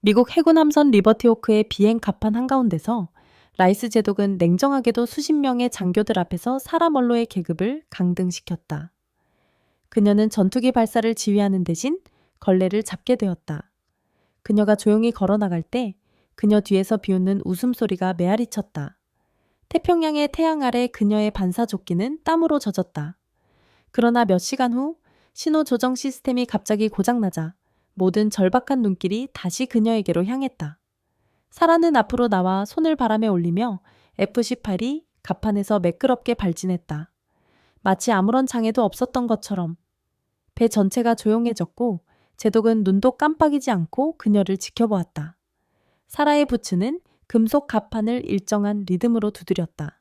미국 해군 함선 리버티 호크의 비행 갑판 한가운데서 라이스 제독은 냉정하게도 수십 명의 장교들 앞에서 사람 언로의 계급을 강등시켰다. 그녀는 전투기 발사를 지휘하는 대신 걸레를 잡게 되었다. 그녀가 조용히 걸어나갈 때 그녀 뒤에서 비웃는 웃음소리가 메아리쳤다. 태평양의 태양 아래 그녀의 반사조끼는 땀으로 젖었다. 그러나 몇 시간 후 신호 조정 시스템이 갑자기 고장나자 모든 절박한 눈길이 다시 그녀에게로 향했다. 사라는 앞으로 나와 손을 바람에 올리며 F-18이 갑판에서 매끄럽게 발진했다. 마치 아무런 장애도 없었던 것처럼. 배 전체가 조용해졌고 제독은 눈도 깜빡이지 않고 그녀를 지켜보았다. 사라의 부츠는 금속 갑판을 일정한 리듬으로 두드렸다.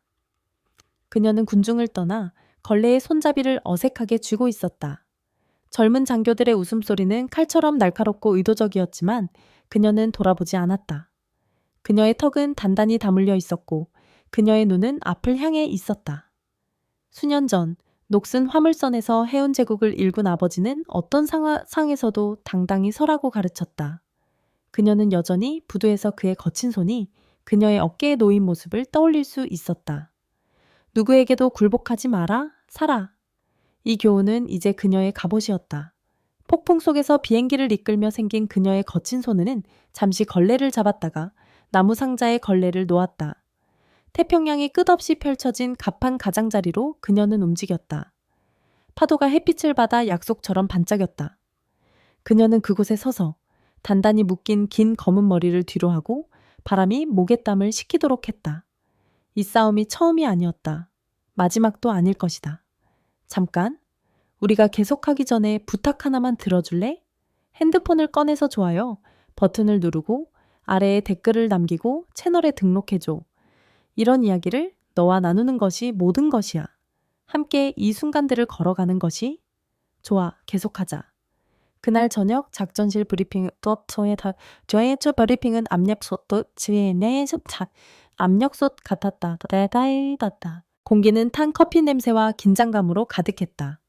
그녀는 군중을 떠나 걸레의 손잡이를 어색하게 쥐고 있었다. 젊은 장교들의 웃음소리는 칼처럼 날카롭고 의도적이었지만 그녀는 돌아보지 않았다. 그녀의 턱은 단단히 다물려 있었고 그녀의 눈은 앞을 향해 있었다. 수년 전 녹슨 화물선에서 해운 제국을 일군 아버지는 어떤 상황에서도 당당히 서라고 가르쳤다. 그녀는 여전히 부두에서 그의 거친 손이 그녀의 어깨에 놓인 모습을 떠올릴 수 있었다. 누구에게도 굴복하지 마라, 살아. 이 교훈은 이제 그녀의 갑옷이었다. 폭풍 속에서 비행기를 이끌며 생긴 그녀의 거친 손은 잠시 걸레를 잡았다가 나무 상자에 걸레를 놓았다. 태평양이 끝없이 펼쳐진 갑판 가장자리로 그녀는 움직였다. 파도가 햇빛을 받아 약속처럼 반짝였다. 그녀는 그곳에 서서 단단히 묶인 긴 검은 머리를 뒤로 하고 바람이 목에 땀을 식히도록 했다. 이 싸움이 처음이 아니었다. 마지막도 아닐 것이다. 잠깐, 우리가 계속하기 전에 부탁 하나만 들어줄래? 핸드폰을 꺼내서 좋아요. 버튼을 누르고 아래에 댓글을 남기고 채널에 등록해줘. 이런 이야기를 너와 나누는 것이 모든 것이야. 함께 이 순간들을 걸어가는 것이 좋아. 계속하자. 그날 저녁 작전실 브리핑 저의 브리핑은 압력솥 같았다. 공기는 탄 커피 냄새와 긴장감으로 가득했다.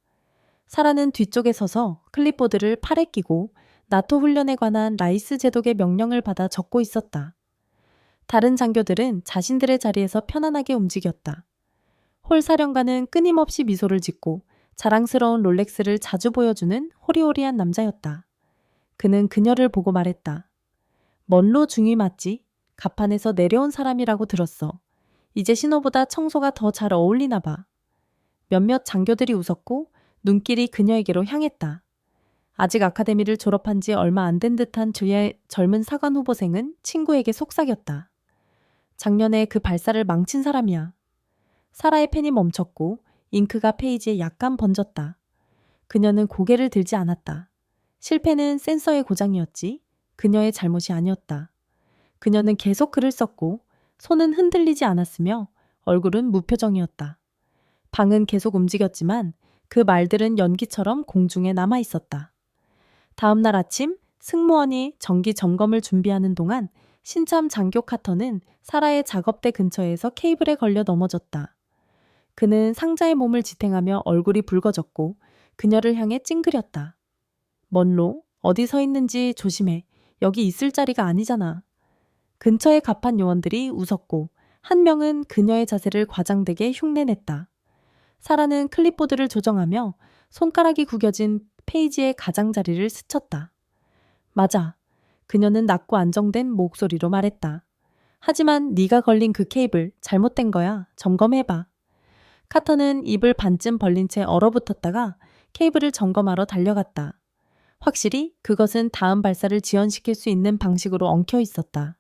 사라는 뒤쪽에 서서 클립보드를 팔에 끼고 나토 훈련에 관한 라이스 제독의 명령을 받아 적고 있었다. 다른 장교들은 자신들의 자리에서 편안하게 움직였다. 홀 사령관은 끊임없이 미소를 짓고 자랑스러운 롤렉스를 자주 보여주는 호리호리한 남자였다. 그는 그녀를 보고 말했다. 먼로 중위 맞지? 갑판에서 내려온 사람이라고 들었어. 이제 신호보다 청소가 더 잘 어울리나 봐. 몇몇 장교들이 웃었고 눈길이 그녀에게로 향했다. 아직 아카데미를 졸업한 지 얼마 안 된 듯한 주의 젊은 사관 후보생은 친구에게 속삭였다. 작년에 그 발사를 망친 사람이야. 사라의 펜이 멈췄고 잉크가 페이지에 약간 번졌다. 그녀는 고개를 들지 않았다. 실패는 센서의 고장이었지 그녀의 잘못이 아니었다. 그녀는 계속 글을 썼고 손은 흔들리지 않았으며 얼굴은 무표정이었다. 방은 계속 움직였지만 그 말들은 연기처럼 공중에 남아 있었다. 다음 날 아침 승무원이 정기 점검을 준비하는 동안 신참 장교 카터는 사라의 작업대 근처에서 케이블에 걸려 넘어졌다. 그는 상자의 몸을 지탱하며 얼굴이 붉어졌고 그녀를 향해 찡그렸다. 먼로, 어디 서 있는지 조심해. 여기 있을 자리가 아니잖아. 근처의 갑판 요원들이 웃었고 한 명은 그녀의 자세를 과장되게 흉내냈다. 사라는 클립보드를 조정하며 손가락이 구겨진 페이지의 가장자리를 스쳤다. 맞아. 그녀는 낮고 안정된 목소리로 말했다. 하지만 네가 걸린 그 케이블 잘못된 거야. 점검해봐. 카터는 입을 반쯤 벌린 채 얼어붙었다가 케이블을 점검하러 달려갔다. 확실히 그것은 다음 발사를 지연시킬 수 있는 방식으로 엉켜 있었다.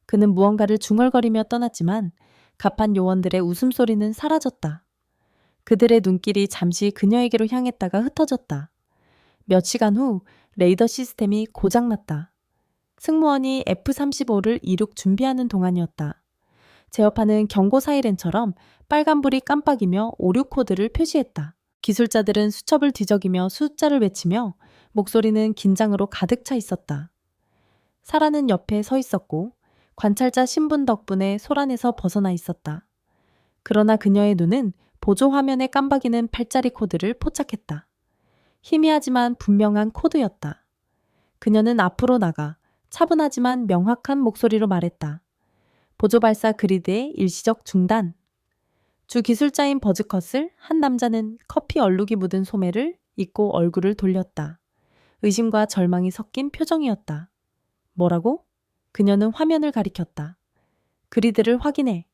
그는 무언가를 중얼거리며 떠났지만 갑판 요원들의 웃음소리는 사라졌다. 그들의 눈길이 잠시 그녀에게로 향했다가 흩어졌다. 몇 시간 후 레이더 시스템이 고장났다. 승무원이 F-35를 이륙 준비하는 동안이었다. 제어판은 경고 사이렌처럼 빨간불이 깜빡이며 오류 코드를 표시했다. 기술자들은 수첩을 뒤적이며 숫자를 외치며 목소리는 긴장으로 가득 차 있었다. 사라는 옆에 서 있었고 관찰자 신분 덕분에 소란에서 벗어나 있었다. 그러나 그녀의 눈은 보조 화면에 깜박이는 8자리 코드를 포착했다. 희미하지만 분명한 코드였다. 그녀는 앞으로 나가 차분하지만 명확한 목소리로 말했다. 보조 발사 그리드의 일시적 중단. 주 기술자인 버즈컷을 한 남자는 커피 얼룩이 묻은 소매를 입고 얼굴을 돌렸다. 의심과 절망이 섞인 표정이었다. 뭐라고? 그녀는 화면을 가리켰다. 그리드를 확인해.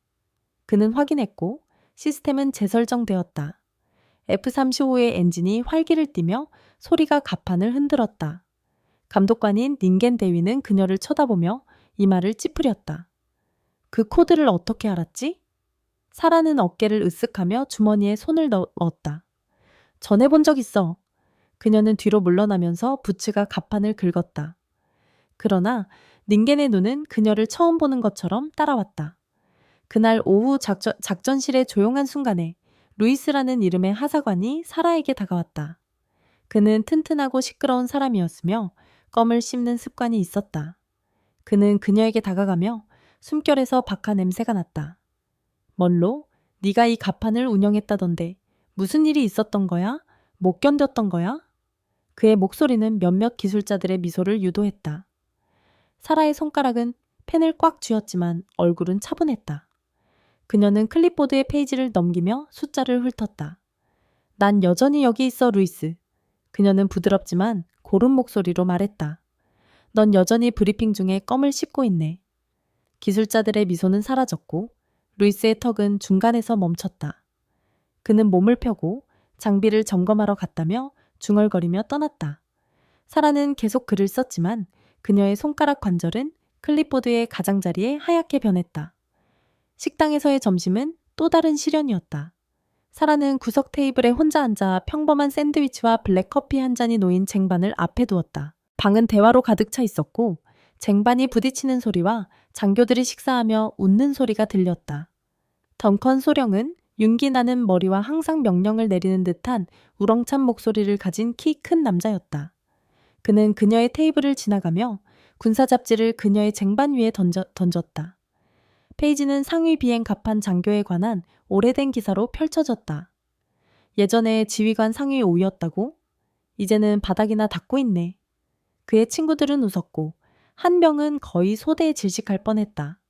그는 확인했고 시스템은 재설정되었다. F-35의 엔진이 활기를 띠며 소리가 갑판을 흔들었다. 감독관인 닌겐 대위는 그녀를 쳐다보며 이마를 찌푸렸다. 그 코드를 어떻게 알았지? 사라는 어깨를 으쓱하며 주머니에 손을 넣었다. 전해본 적 있어. 그녀는 뒤로 물러나면서 부츠가 갑판을 긁었다. 그러나 닌겐의 눈은 그녀를 처음 보는 것처럼 따라왔다. 그날 오후 작전실의 조용한 순간에 루이스라는 이름의 하사관이 사라에게 다가왔다. 그는 튼튼하고 시끄러운 사람이었으며 껌을 씹는 습관이 있었다. 그는 그녀에게 다가가며 숨결에서 박하 냄새가 났다. 먼로, 네가 이 갑판을 운영했다던데 무슨 일이 있었던 거야? 못 견뎠던 거야? 그의 목소리는 몇몇 기술자들의 미소를 유도했다. 사라의 손가락은 펜을 꽉 쥐었지만 얼굴은 차분했다. 그녀는 클립보드의 페이지를 넘기며 숫자를 훑었다. 난 여전히 여기 있어, 루이스. 그녀는 부드럽지만 고른 목소리로 말했다. 넌 여전히 브리핑 중에 껌을 씹고 있네. 기술자들의 미소는 사라졌고 루이스의 턱은 중간에서 멈췄다. 그는 몸을 펴고 장비를 점검하러 갔다며 중얼거리며 떠났다. 사라는 계속 글을 썼지만 그녀의 손가락 관절은 클립보드의 가장자리에 하얗게 변했다. 식당에서의 점심은 또 다른 시련이었다. 사라는 구석 테이블에 혼자 앉아 평범한 샌드위치와 블랙커피 한 잔이 놓인 쟁반을 앞에 두었다. 방은 대화로 가득 차 있었고 쟁반이 부딪히는 소리와 장교들이 식사하며 웃는 소리가 들렸다. 덩컨 소령은 윤기 나는 머리와 항상 명령을 내리는 듯한 우렁찬 목소리를 가진 키 큰 남자였다. 그는 그녀의 테이블을 지나가며 군사 잡지를 그녀의 쟁반 위에 던졌다. 페이지는 상위 비행 갑판 장교에 관한 오래된 기사로 펼쳐졌다. 예전에 지휘관 상위 5위였다고? 이제는 바닥이나 닦고 있네. 그의 친구들은 웃었고 한 명은 거의 소대에 질식할 뻔했다.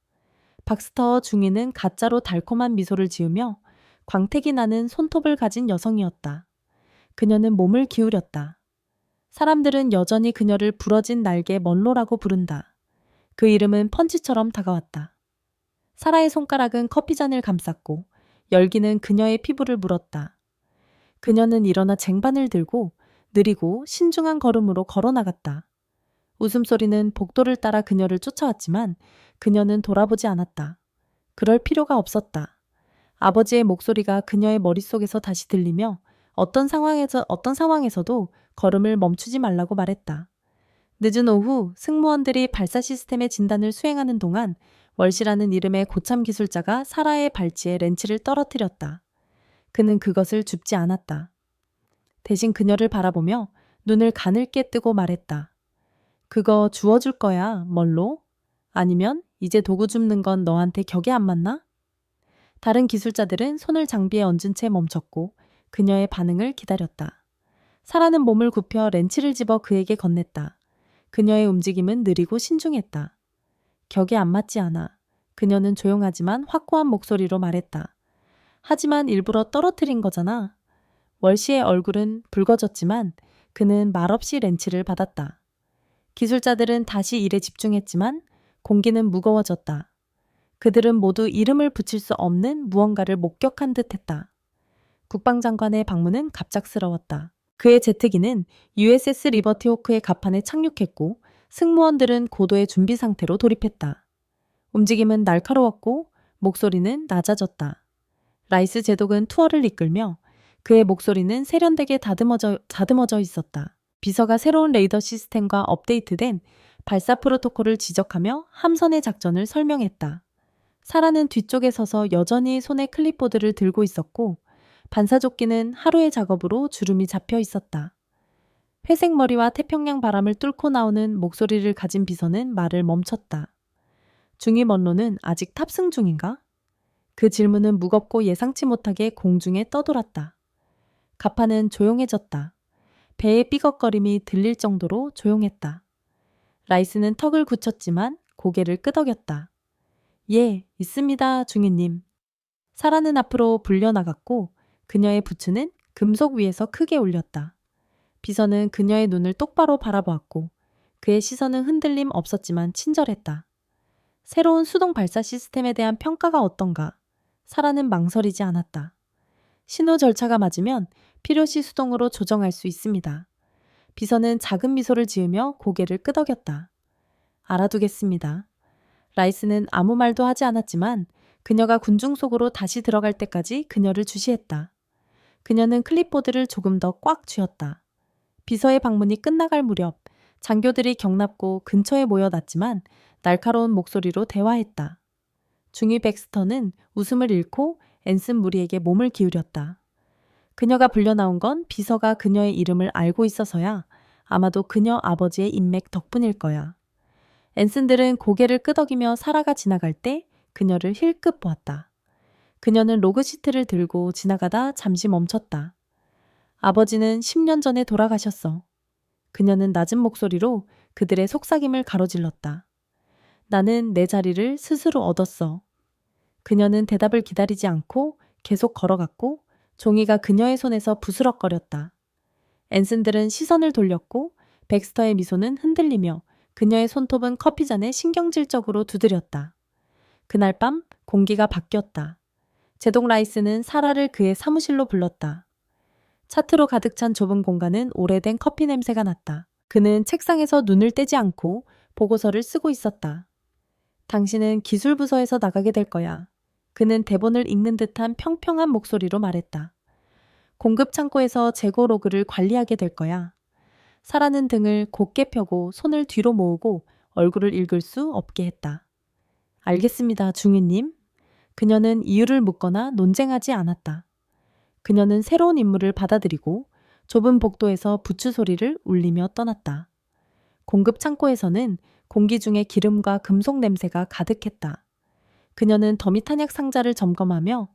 박스터 중위는 가짜로 달콤한 미소를 지으며 광택이 나는 손톱을 가진 여성이었다. 그녀는 몸을 기울였다. 사람들은 여전히 그녀를 부러진 날개 먼로라고 부른다. 그 이름은 펀치처럼 다가왔다. 사라의 손가락은 커피잔을 감쌌고 열기는 그녀의 피부를 물었다. 그녀는 일어나 쟁반을 들고 느리고 신중한 걸음으로 걸어나갔다. 웃음소리는 복도를 따라 그녀를 쫓아왔지만 그녀는 돌아보지 않았다. 그럴 필요가 없었다. 아버지의 목소리가 그녀의 머릿속에서 다시 들리며 어떤 상황에서도 걸음을 멈추지 말라고 말했다. 늦은 오후 승무원들이 발사 시스템의 진단을 수행하는 동안 월시라는 이름의 고참 기술자가 사라의 발치에 렌치를 떨어뜨렸다. 그는 그것을 줍지 않았다. 대신 그녀를 바라보며 눈을 가늘게 뜨고 말했다. 그거 주워줄 거야, 멀로? 아니면 이제 도구 줍는 건 너한테 격이 안 맞나? 다른 기술자들은 손을 장비에 얹은 채 멈췄고 그녀의 반응을 기다렸다. 사라는 몸을 굽혀 렌치를 집어 그에게 건넸다. 그녀의 움직임은 느리고 신중했다. 격이 안 맞지 않아. 그녀는 조용하지만 확고한 목소리로 말했다. 하지만 일부러 떨어뜨린 거잖아. 월시의 얼굴은 붉어졌지만 그는 말없이 렌치를 받았다. 기술자들은 다시 일에 집중했지만 공기는 무거워졌다. 그들은 모두 이름을 붙일 수 없는 무언가를 목격한 듯 했다. 국방장관의 방문은 갑작스러웠다. 그의 제트기는 USS 리버티 호크의 갑판에 착륙했고 승무원들은 고도의 준비 상태로 돌입했다. 움직임은 날카로웠고 목소리는 낮아졌다. 라이스 제독은 투어를 이끌며 그의 목소리는 세련되게 다듬어져 있었다. 비서가 새로운 레이더 시스템과 업데이트된 발사 프로토콜을 지적하며 함선의 작전을 설명했다. 사라는 뒤쪽에 서서 여전히 손에 클립보드를 들고 있었고 반사조끼는 하루의 작업으로 주름이 잡혀 있었다. 회색 머리와 태평양 바람을 뚫고 나오는 목소리를 가진 비서는 말을 멈췄다. 중위 먼로는 아직 탑승 중인가? 그 질문은 무겁고 예상치 못하게 공중에 떠돌았다. 갑판은 조용해졌다. 배의 삐걱거림이 들릴 정도로 조용했다. 라이스는 턱을 굳혔지만 고개를 끄덕였다. 예, 있습니다, 중위님. 사라는 앞으로 불려나갔고 그녀의 부츠는 금속 위에서 크게 울렸다. 비서는 그녀의 눈을 똑바로 바라보았고 그의 시선은 흔들림 없었지만 친절했다. 새로운 수동 발사 시스템에 대한 평가가 어떤가? 사라는 망설이지 않았다. 신호 절차가 맞으면 필요시 수동으로 조정할 수 있습니다. 비서는 작은 미소를 지으며 고개를 끄덕였다. 알아두겠습니다. 라이스는 아무 말도 하지 않았지만 그녀가 군중 속으로 다시 들어갈 때까지 그녀를 주시했다. 그녀는 클립보드를 조금 더 꽉 쥐었다. 비서의 방문이 끝나갈 무렵 장교들이 경납고 근처에 모여났지만 날카로운 목소리로 대화했다. 중위 백스터는 웃음을 잃고 앤슨 무리에게 몸을 기울였다. 그녀가 불려나온 건 비서가 그녀의 이름을 알고 있어서야 아마도 그녀 아버지의 인맥 덕분일 거야. 앤슨들은 고개를 끄덕이며 사라가 지나갈 때 그녀를 힐끗 보았다. 그녀는 로그시트를 들고 지나가다 잠시 멈췄다. 아버지는 10년 전에 돌아가셨어. 그녀는 낮은 목소리로 그들의 속삭임을 가로질렀다. 나는 내 자리를 스스로 얻었어. 그녀는 대답을 기다리지 않고 계속 걸어갔고 종이가 그녀의 손에서 부스럭거렸다. 앤슨들은 시선을 돌렸고 백스터의 미소는 흔들리며 그녀의 손톱은 커피잔에 신경질적으로 두드렸다. 그날 밤 공기가 바뀌었다. 제독 라이스는 사라를 그의 사무실로 불렀다. 차트로 가득 찬 좁은 공간은 오래된 커피 냄새가 났다. 그는 책상에서 눈을 떼지 않고 보고서를 쓰고 있었다. 당신은 기술부서에서 나가게 될 거야. 그는 대본을 읽는 듯한 평평한 목소리로 말했다. 공급 창고에서 재고 로그를 관리하게 될 거야. 사라는 등을 곧게 펴고 손을 뒤로 모으고 얼굴을 읽을 수 없게 했다. 알겠습니다, 중위님. 그녀는 이유를 묻거나 논쟁하지 않았다. 그녀는 새로운 임무를 받아들이고 좁은 복도에서 부츠 소리를 울리며 떠났다. 공급 창고에서는 공기 중에 기름과 금속 냄새가 가득했다. 그녀는 더미 탄약 상자를 점검하며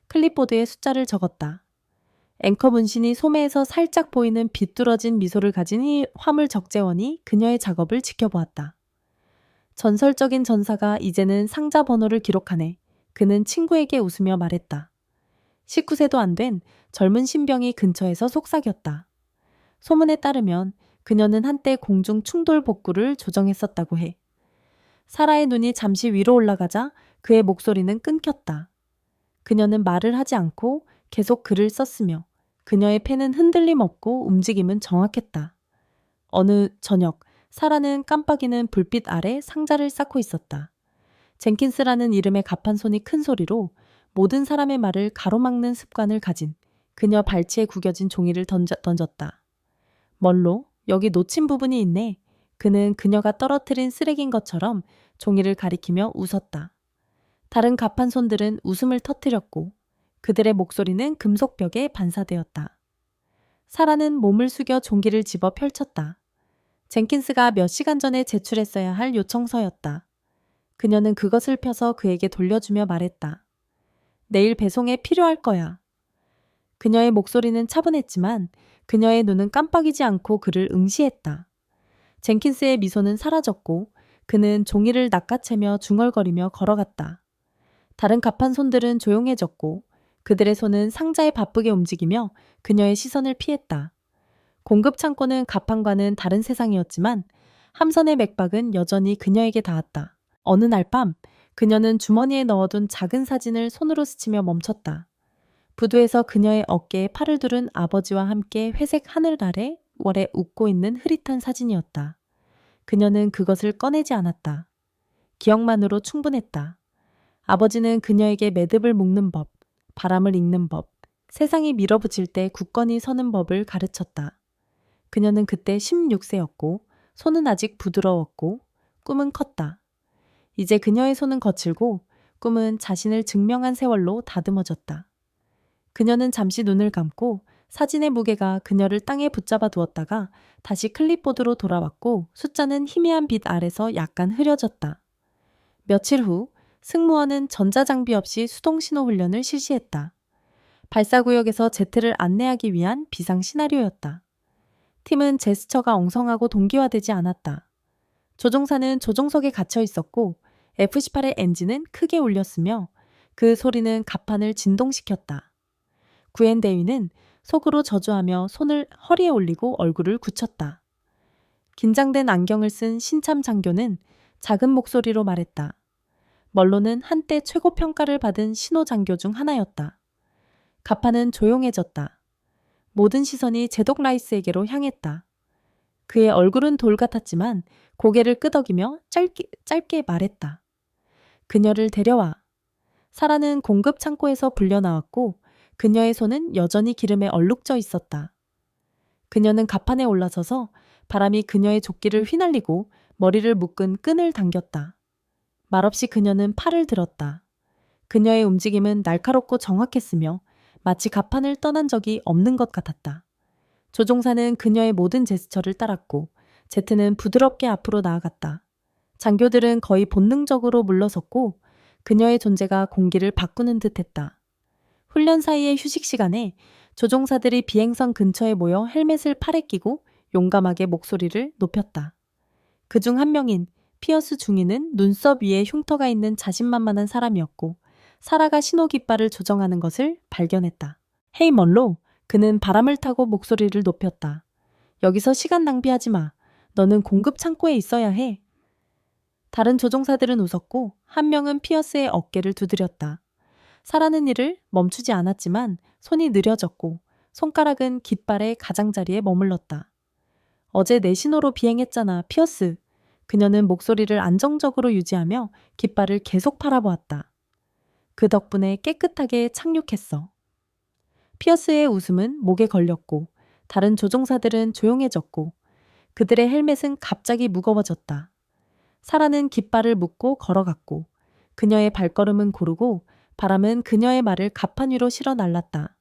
클립보드에 숫자를 적었다. 앵커 문신이 소매에서 살짝 보이는 비뚤어진 미소를 가진 이 화물 적재원이 그녀의 작업을 지켜보았다. 전설적인 전사가 이제는 상자 번호를 기록하네. 그는 친구에게 웃으며 말했다. 19세도 안 된 젊은 신병이 근처에서 속삭였다. 소문에 따르면 그녀는 한때 공중 충돌 복구를 조정했었다고 해. 사라의 눈이 잠시 위로 올라가자 그의 목소리는 끊겼다. 그녀는 말을 하지 않고 계속 글을 썼으며 그녀의 펜은 흔들림 없고 움직임은 정확했다. 어느 저녁 사라는 깜빡이는 불빛 아래 상자를 쌓고 있었다. 젠킨스라는 이름의 갑한 손이 큰 소리로 모든 사람의 말을 가로막는 습관을 가진 그녀 발치에 구겨진 종이를 던졌다. 멀로 여기 놓친 부분이 있네. 그는 그녀가 떨어뜨린 쓰레기인 것처럼 종이를 가리키며 웃었다. 다른 갑한 손들은 웃음을 터뜨렸고 그들의 목소리는 금속벽에 반사되었다. 사라는 몸을 숙여 종기를 집어 펼쳤다. 젠킨스가 몇 시간 전에 제출했어야 할 요청서였다. 그녀는 그것을 펴서 그에게 돌려주며 말했다. 내일 배송에 필요할 거야. 그녀의 목소리는 차분했지만 그녀의 눈은 깜빡이지 않고 그를 응시했다. 젠킨스의 미소는 사라졌고 그는 종이를 낚아채며 중얼거리며 걸어갔다. 다른 갑한 손들은 조용해졌고 그들의 손은 상자에 바쁘게 움직이며 그녀의 시선을 피했다. 공급 창고는 갑판과는 다른 세상이었지만 함선의 맥박은 여전히 그녀에게 닿았다. 어느 날 밤 그녀는 주머니에 넣어둔 작은 사진을 손으로 스치며 멈췄다. 부두에서 그녀의 어깨에 팔을 두른 아버지와 함께 회색 하늘 아래 월에 웃고 있는 흐릿한 사진이었다. 그녀는 그것을 꺼내지 않았다. 기억만으로 충분했다. 아버지는 그녀에게 매듭을 묶는 법, 바람을 읽는 법, 세상이 밀어붙일 때 굳건히 서는 법을 가르쳤다. 그녀는 그때 16세였고 손은 아직 부드러웠고 꿈은 컸다. 이제 그녀의 손은 거칠고 꿈은 자신을 증명한 세월로 다듬어졌다. 그녀는 잠시 눈을 감고 사진의 무게가 그녀를 땅에 붙잡아 두었다가 다시 클립보드로 돌아왔고 숫자는 희미한 빛 아래서 약간 흐려졌다. 며칠 후 승무원은 전자장비 없이 수동신호 훈련을 실시했다. 발사구역에서 제트를 안내하기 위한 비상 시나리오였다. 팀은 제스처가 엉성하고 동기화되지 않았다. 조종사는 조종석에 갇혀 있었고 F-18의 엔진은 크게 울렸으며 그 소리는 갑판을 진동시켰다. 구엔 대위는 속으로 저주하며 손을 허리에 올리고 얼굴을 굳혔다. 긴장된 안경을 쓴 신참 장교는 작은 목소리로 말했다. 멀로는 한때 최고 평가를 받은 신호 장교 중 하나였다. 갑판은 조용해졌다. 모든 시선이 제독 라이스에게로 향했다. 그의 얼굴은 돌 같았지만 고개를 끄덕이며 짧게 말했다. 그녀를 데려와. 사라는 공급 창고에서 불려나왔고 그녀의 손은 여전히 기름에 얼룩져 있었다. 그녀는 갑판에 올라서서 바람이 그녀의 조끼를 휘날리고 머리를 묶은 끈을 당겼다. 말없이 그녀는 팔을 들었다. 그녀의 움직임은 날카롭고 정확했으며 마치 갑판을 떠난 적이 없는 것 같았다. 조종사는 그녀의 모든 제스처를 따랐고 제트는 부드럽게 앞으로 나아갔다. 장교들은 거의 본능적으로 물러섰고 그녀의 존재가 공기를 바꾸는 듯했다. 훈련 사이의 휴식 시간에 조종사들이 비행선 근처에 모여 헬멧을 팔에 끼고 용감하게 목소리를 높였다. 그중 한 명인 피어스 중위는 눈썹 위에 흉터가 있는 자신만만한 사람이었고 사라가 신호 깃발을 조정하는 것을 발견했다. 헤이 먼로, 그는 바람을 타고 목소리를 높였다. 여기서 시간 낭비하지 마. 너는 공급 창고에 있어야 해. 다른 조종사들은 웃었고 한 명은 피어스의 어깨를 두드렸다. 사라는 이를 멈추지 않았지만 손이 느려졌고 손가락은 깃발의 가장자리에 머물렀다. 어제 내 신호로 비행했잖아, 피어스. 그녀는 목소리를 안정적으로 유지하며 깃발을 계속 바라보았다. 그 덕분에 깨끗하게 착륙했어. 피어스의 웃음은 목에 걸렸고 다른 조종사들은 조용해졌고 그들의 헬멧은 갑자기 무거워졌다. 사라는 깃발을 묶고 걸어갔고 그녀의 발걸음은 고르고 바람은 그녀의 말을 갑판 위로 실어 날랐다.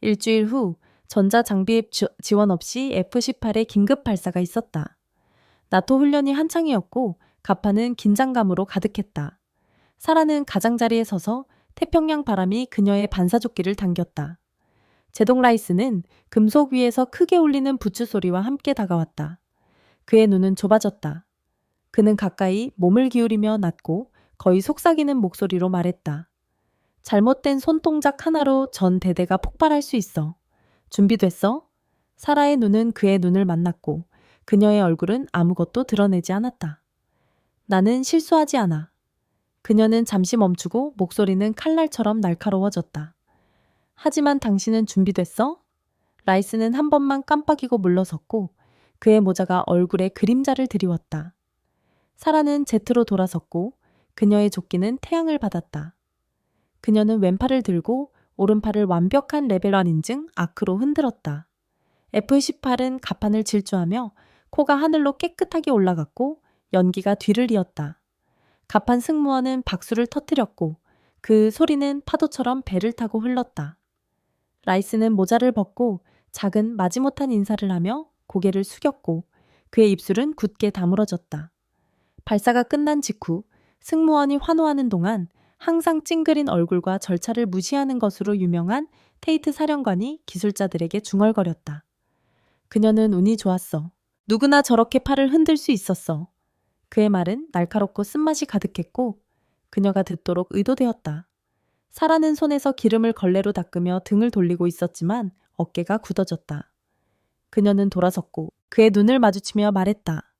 일주일 후 전자장비 지원 없이 F-18의 긴급 발사가 있었다. 나토 훈련이 한창이었고 갑판은 긴장감으로 가득했다. 사라는 가장자리에 서서 태평양 바람이 그녀의 반사조끼를 당겼다. 제독 라이스는 금속 위에서 크게 울리는 부츠 소리와 함께 다가왔다. 그의 눈은 좁아졌다. 그는 가까이 몸을 기울이며 낮고 거의 속삭이는 목소리로 말했다. 잘못된 손동작 하나로 전 대대가 폭발할 수 있어. 준비됐어? 사라의 눈은 그의 눈을 만났고 그녀의 얼굴은 아무것도 드러내지 않았다. 나는 실수하지 않아. 그녀는 잠시 멈추고 목소리는 칼날처럼 날카로워졌다. 하지만 당신은 준비됐어? 라이스는 한 번만 깜빡이고 물러섰고 그의 모자가 얼굴에 그림자를 드리웠다. 사라는 제트로 돌아섰고 그녀의 조끼는 태양을 받았다. 그녀는 왼팔을 들고 오른팔을 완벽한 레벨 1 인증 아크로 흔들었다. F-18은 갑판을 질주하며 코가 하늘로 깨끗하게 올라갔고 연기가 뒤를 이었다. 갑판 승무원은 박수를 터뜨렸고 그 소리는 파도처럼 배를 타고 흘렀다. 라이스는 모자를 벗고 작은 마지못한 인사를 하며 고개를 숙였고 그의 입술은 굳게 다물어졌다. 발사가 끝난 직후 승무원이 환호하는 동안 항상 찡그린 얼굴과 절차를 무시하는 것으로 유명한 테이트 사령관이 기술자들에게 중얼거렸다. 그녀는 운이 좋았어. 누구나 저렇게 팔을 흔들 수 있었어. 그의 말은 날카롭고 쓴맛이 가득했고 그녀가 듣도록 의도되었다. 사라는 손에서 기름을 걸레로 닦으며 등을 돌리고 있었지만 어깨가 굳어졌다. 그녀는 돌아섰고 그의 눈을 마주치며 말했다.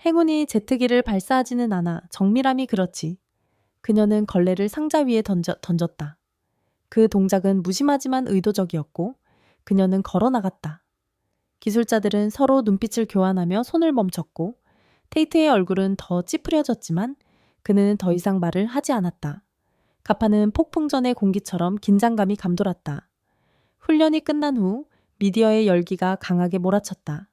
행운이 제트기를 발사하지는 않아 정밀함이 그렇지. 그녀는 걸레를 상자 위에 던졌다. 그 동작은 무심하지만 의도적이었고 그녀는 걸어 나갔다. 기술자들은 서로 눈빛을 교환하며 손을 멈췄고 테이트의 얼굴은 더 찌푸려졌지만 그는 더 이상 말을 하지 않았다. 갑판은 폭풍 전의 공기처럼 긴장감이 감돌았다. 훈련이 끝난 후 미디어의 열기가 강하게 몰아쳤다.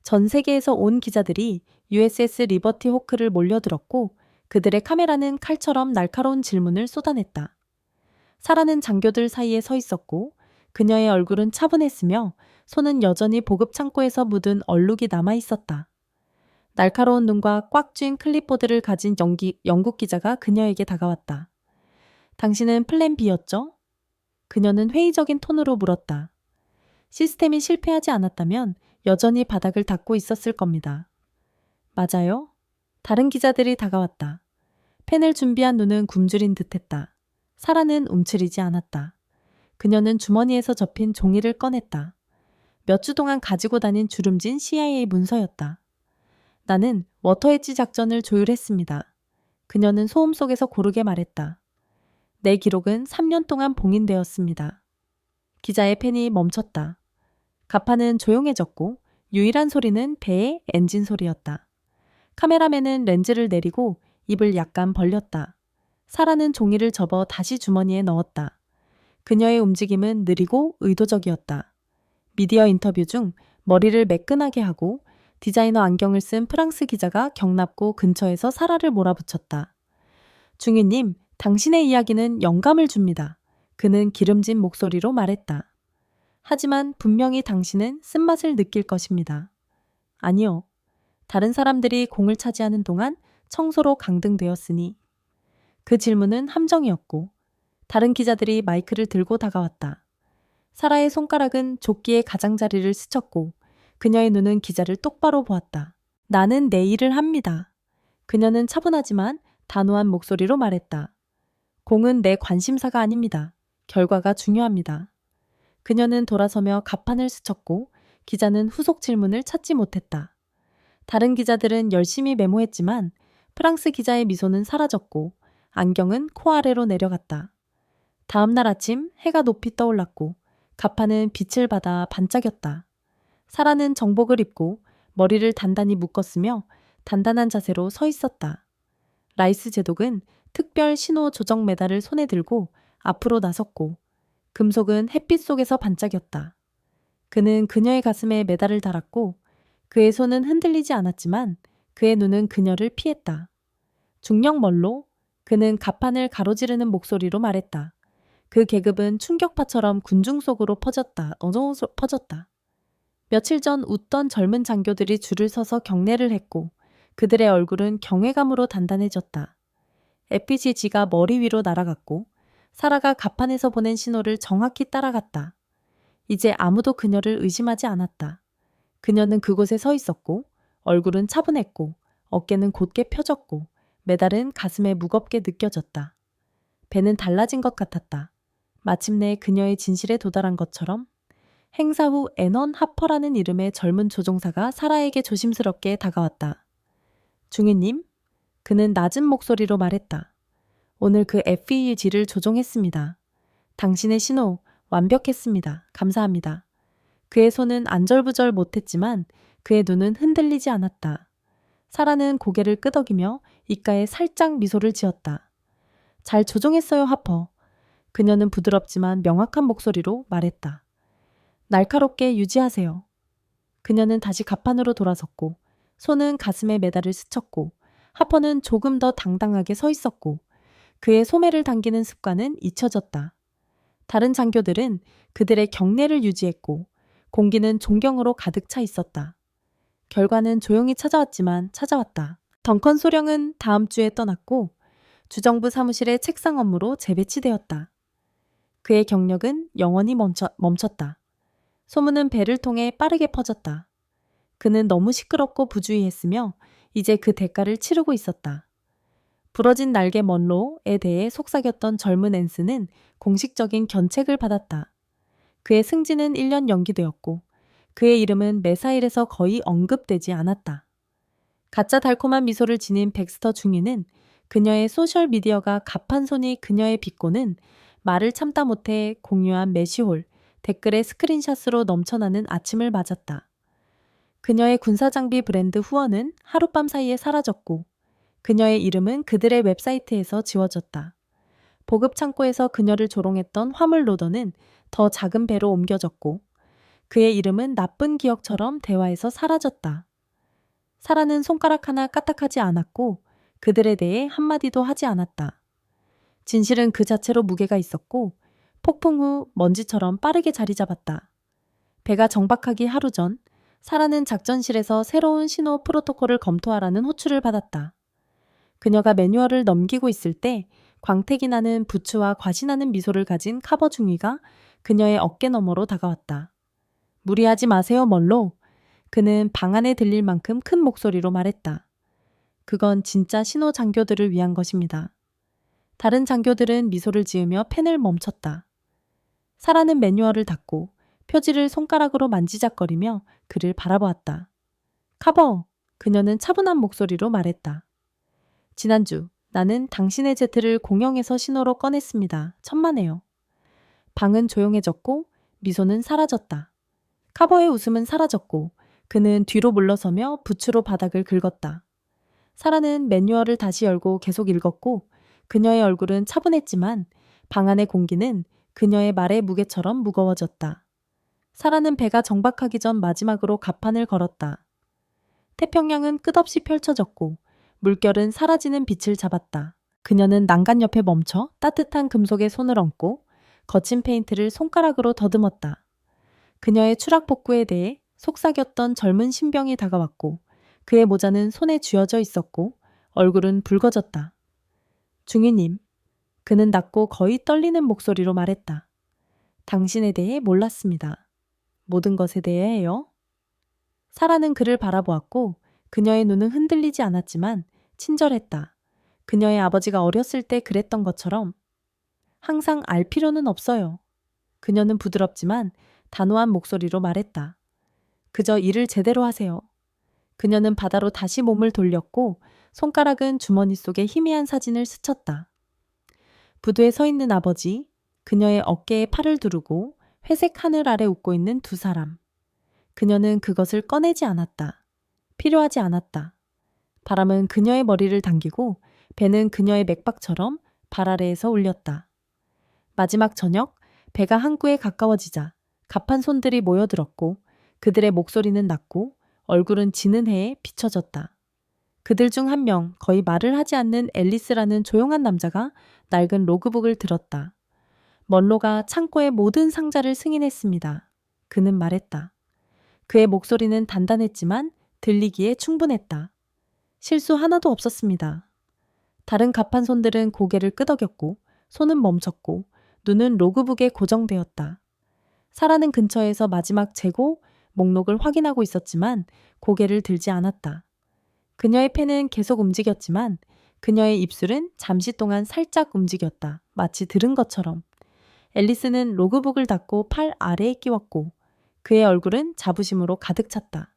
전 세계에서 온 기자들이 USS 리버티 호크를 몰려들었고 그들의 카메라는 칼처럼 날카로운 질문을 쏟아냈다. 사라는 장교들 사이에 서 있었고 그녀의 얼굴은 차분했으며 손은 여전히 보급 창고에서 묻은 얼룩이 남아 있었다. 날카로운 눈과 꽉 쥔 클립보드를 가진 영국 기자가 그녀에게 다가왔다. 당신은 플랜 B였죠? 그녀는 회의적인 톤으로 물었다. 시스템이 실패하지 않았다면 여전히 바닥을 닦고 있었을 겁니다. 맞아요? 다른 기자들이 다가왔다. 펜을 준비한 눈은 굶주린 듯했다. 사라는 움츠리지 않았다. 그녀는 주머니에서 접힌 종이를 꺼냈다. 몇 주 동안 가지고 다닌 주름진 CIA 문서였다. 나는 워터헤지 작전을 조율했습니다. 그녀는 소음 속에서 고르게 말했다. 내 기록은 3년 동안 봉인되었습니다. 기자의 펜이 멈췄다. 가판은 조용해졌고 유일한 소리는 배의 엔진 소리였다. 카메라맨은 렌즈를 내리고 입을 약간 벌렸다. 사라는 종이를 접어 다시 주머니에 넣었다. 그녀의 움직임은 느리고 의도적이었다. 미디어 인터뷰 중 머리를 매끈하게 하고 디자이너 안경을 쓴 프랑스 기자가 경납고 근처에서 사라를 몰아붙였다. 중위님, 당신의 이야기는 영감을 줍니다. 그는 기름진 목소리로 말했다. 하지만 분명히 당신은 쓴맛을 느낄 것입니다. 아니요. 다른 사람들이 공을 차지하는 동안 청소로 강등되었으니. 그 질문은 함정이었고 다른 기자들이 마이크를 들고 다가왔다. 사라의 손가락은 조끼의 가장자리를 스쳤고 그녀의 눈은 기자를 똑바로 보았다. 나는 내 일을 합니다. 그녀는 차분하지만 단호한 목소리로 말했다. 공은 내 관심사가 아닙니다. 결과가 중요합니다. 그녀는 돌아서며 가판을 스쳤고 기자는 후속 질문을 찾지 못했다. 다른 기자들은 열심히 메모했지만 프랑스 기자의 미소는 사라졌고 안경은 코아래로 내려갔다. 다음 날 아침 해가 높이 떠올랐고 가판은 빛을 받아 반짝였다. 사라는 정복을 입고 머리를 단단히 묶었으며 단단한 자세로 서 있었다. 라이스 제독은 특별 신호 조정 메달을 손에 들고 앞으로 나섰고 금속은 햇빛 속에서 반짝였다. 그는 그녀의 가슴에 메달을 달았고 그의 손은 흔들리지 않았지만 그의 눈은 그녀를 피했다. 중력 멀로 그는 가판을 가로지르는 목소리로 말했다. 그 계급은 충격파처럼 군중 속으로 퍼졌다. 퍼졌다. 며칠 전 웃던 젊은 장교들이 줄을 서서 경례를 했고 그들의 얼굴은 경외감으로 단단해졌다. FPG가 머리 위로 날아갔고 사라가 가판에서 보낸 신호를 정확히 따라갔다. 이제 아무도 그녀를 의심하지 않았다. 그녀는 그곳에 서 있었고 얼굴은 차분했고 어깨는 곧게 펴졌고 메달은 가슴에 무겁게 느껴졌다. 배는 달라진 것 같았다. 마침내 그녀의 진실에 도달한 것처럼 행사 후 애넌 하퍼라는 이름의 젊은 조종사가 사라에게 조심스럽게 다가왔다. 중위님, 그는 낮은 목소리로 말했다. 오늘 그 FEG를 조종했습니다. 당신의 신호 완벽했습니다. 감사합니다. 그의 손은 안절부절 못했지만 그의 눈은 흔들리지 않았다. 사라는 고개를 끄덕이며 입가에 살짝 미소를 지었다. 잘 조종했어요, 하퍼. 그녀는 부드럽지만 명확한 목소리로 말했다. 날카롭게 유지하세요. 그녀는 다시 가판으로 돌아섰고 손은 가슴에 메달을 스쳤고 하퍼는 조금 더 당당하게 서 있었고 그의 소매를 당기는 습관은 잊혀졌다. 다른 장교들은 그들의 경례를 유지했고 공기는 존경으로 가득 차 있었다. 결과는 조용히 찾아왔다. 덩컨 소령은 다음 주에 떠났고 주정부 사무실의 책상 업무로 재배치되었다. 그의 경력은 영원히 멈췄다. 소문은 배를 통해 빠르게 퍼졌다. 그는 너무 시끄럽고 부주의했으며 이제 그 대가를 치르고 있었다. 부러진 날개 먼로에 대해 속삭였던 젊은 앤스는 공식적인 견책을 받았다. 그의 승진은 1년 연기되었고 그의 이름은 매사일에서 거의 언급되지 않았다. 가짜 달콤한 미소를 지닌 백스터 중위는 그녀의 소셜미디어가 갑한 손이 그녀의 비꼬는 말을 참다 못해 공유한 메시홀, 댓글의 스크린샷으로 넘쳐나는 아침을 맞았다. 그녀의 군사장비 브랜드 후원은 하룻밤 사이에 사라졌고 그녀의 이름은 그들의 웹사이트에서 지워졌다. 보급 창고에서 그녀를 조롱했던 화물 로더는 더 작은 배로 옮겨졌고 그의 이름은 나쁜 기억처럼 대화에서 사라졌다. 사라는 손가락 하나 까딱하지 않았고 그들에 대해 한마디도 하지 않았다. 진실은 그 자체로 무게가 있었고 폭풍 후 먼지처럼 빠르게 자리 잡았다. 배가 정박하기 하루 전 사라는 작전실에서 새로운 신호 프로토콜을 검토하라는 호출을 받았다. 그녀가 매뉴얼을 넘기고 있을 때 광택이 나는 부츠와 과신하는 미소를 가진 카버 중위가 그녀의 어깨 너머로 다가왔다. 무리하지 마세요, 멀로. 그는 방 안에 들릴 만큼 큰 목소리로 말했다. 그건 진짜 신호 장교들을 위한 것입니다. 다른 장교들은 미소를 지으며 펜을 멈췄다. 사라는 매뉴얼을 닫고 표지를 손가락으로 만지작거리며 그를 바라보았다. 카버! 그녀는 차분한 목소리로 말했다. 지난주 나는 당신의 제트를 공영에서 신호로 꺼냈습니다. 천만에요. 방은 조용해졌고 미소는 사라졌다. 카버의 웃음은 사라졌고 그는 뒤로 물러서며 부츠로 바닥을 긁었다. 사라는 매뉴얼을 다시 열고 계속 읽었고 그녀의 얼굴은 차분했지만 방 안의 공기는 그녀의 말의 무게처럼 무거워졌다. 사라는 배가 정박하기 전 마지막으로 갑판을 걸었다. 태평양은 끝없이 펼쳐졌고 물결은 사라지는 빛을 잡았다. 그녀는 난간 옆에 멈춰 따뜻한 금속에 손을 얹고 거친 페인트를 손가락으로 더듬었다. 그녀의 추락 복구에 대해 속삭였던 젊은 신병이 다가왔고 그의 모자는 손에 쥐어져 있었고 얼굴은 붉어졌다. 중위님, 그는 낮고 거의 떨리는 목소리로 말했다. 당신에 대해 몰랐습니다. 모든 것에 대해요? 사라는 그를 바라보았고 그녀의 눈은 흔들리지 않았지만 친절했다. 그녀의 아버지가 어렸을 때 그랬던 것처럼 항상 알 필요는 없어요. 그녀는 부드럽지만 단호한 목소리로 말했다. 그저 일을 제대로 하세요. 그녀는 바다로 다시 몸을 돌렸고 손가락은 주머니 속에 희미한 사진을 스쳤다. 부두에 서 있는 아버지, 그녀의 어깨에 팔을 두르고 회색 하늘 아래 웃고 있는 두 사람. 그녀는 그것을 꺼내지 않았다. 필요하지 않았다. 바람은 그녀의 머리를 당기고 배는 그녀의 맥박처럼 발 아래에서 울렸다. 마지막 저녁, 배가 항구에 가까워지자 갑한 손들이 모여들었고 그들의 목소리는 낮고 얼굴은 지는 해에 비춰졌다. 그들 중 한 명, 거의 말을 하지 않는 앨리스라는 조용한 남자가 낡은 로그북을 들었다. 먼로가 창고의 모든 상자를 승인했습니다. 그는 말했다. 그의 목소리는 단단했지만 들리기에 충분했다. 실수 하나도 없었습니다. 다른 갑한 손들은 고개를 끄덕였고 손은 멈췄고 눈은 로그북에 고정되었다. 사라는 근처에서 마지막 재고 목록을 확인하고 있었지만 고개를 들지 않았다. 그녀의 펜은 계속 움직였지만 그녀의 입술은 잠시 동안 살짝 움직였다. 마치 들은 것처럼. 앨리스는 로그북을 닫고 팔 아래에 끼웠고 그의 얼굴은 자부심으로 가득 찼다.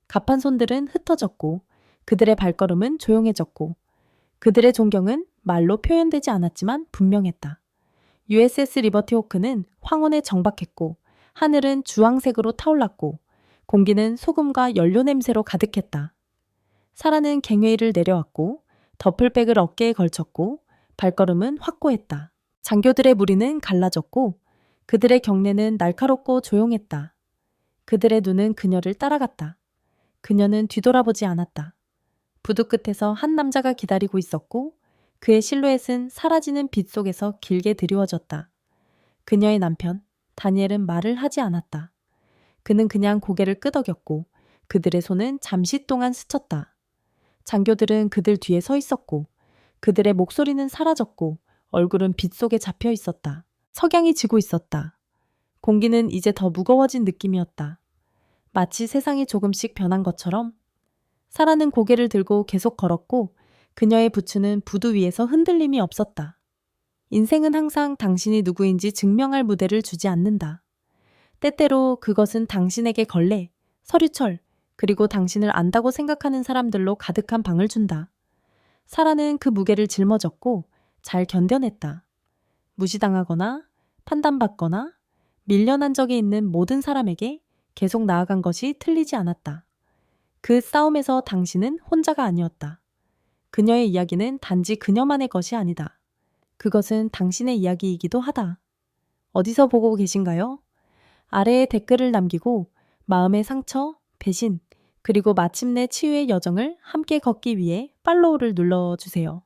갑한 손들은 흩어졌고 그들의 발걸음은 조용해졌고 그들의 존경은 말로 표현되지 않았지만 분명했다. USS 리버티 호크는 황혼에 정박했고 하늘은 주황색으로 타올랐고 공기는 소금과 연료 냄새로 가득했다. 사라는 갱웨이를 내려왔고 더플백을 어깨에 걸쳤고 발걸음은 확고했다. 장교들의 무리는 갈라졌고 그들의 경례는 날카롭고 조용했다. 그들의 눈은 그녀를 따라갔다. 그녀는 뒤돌아보지 않았다. 부두 끝에서 한 남자가 기다리고 있었고 그의 실루엣은 사라지는 빛 속에서 길게 드리워졌다. 그녀의 남편, 다니엘은 말을 하지 않았다. 그는 그냥 고개를 끄덕였고 그들의 손은 잠시 동안 스쳤다. 장교들은 그들 뒤에 서 있었고 그들의 목소리는 사라졌고 얼굴은 빛 속에 잡혀 있었다. 석양이 지고 있었다. 공기는 이제 더 무거워진 느낌이었다. 마치 세상이 조금씩 변한 것처럼. 사라는 고개를 들고 계속 걸었고 그녀의 부츠는 부두 위에서 흔들림이 없었다. 인생은 항상 당신이 누구인지 증명할 무대를 주지 않는다. 때때로 그것은 당신에게 걸레, 서류철, 그리고 당신을 안다고 생각하는 사람들로 가득한 방을 준다. 사라는 그 무게를 짊어졌고 잘 견뎌냈다. 무시당하거나 판단받거나 밀려난 적이 있는 모든 사람에게 계속 나아간 것이 틀리지 않았다. 그 싸움에서 당신은 혼자가 아니었다. 그녀의 이야기는 단지 그녀만의 것이 아니다. 그것은 당신의 이야기이기도 하다. 어디서 보고 계신가요? 아래에 댓글을 남기고 마음의 상처, 배신, 그리고 마침내 치유의 여정을 함께 걷기 위해 팔로우를 눌러주세요.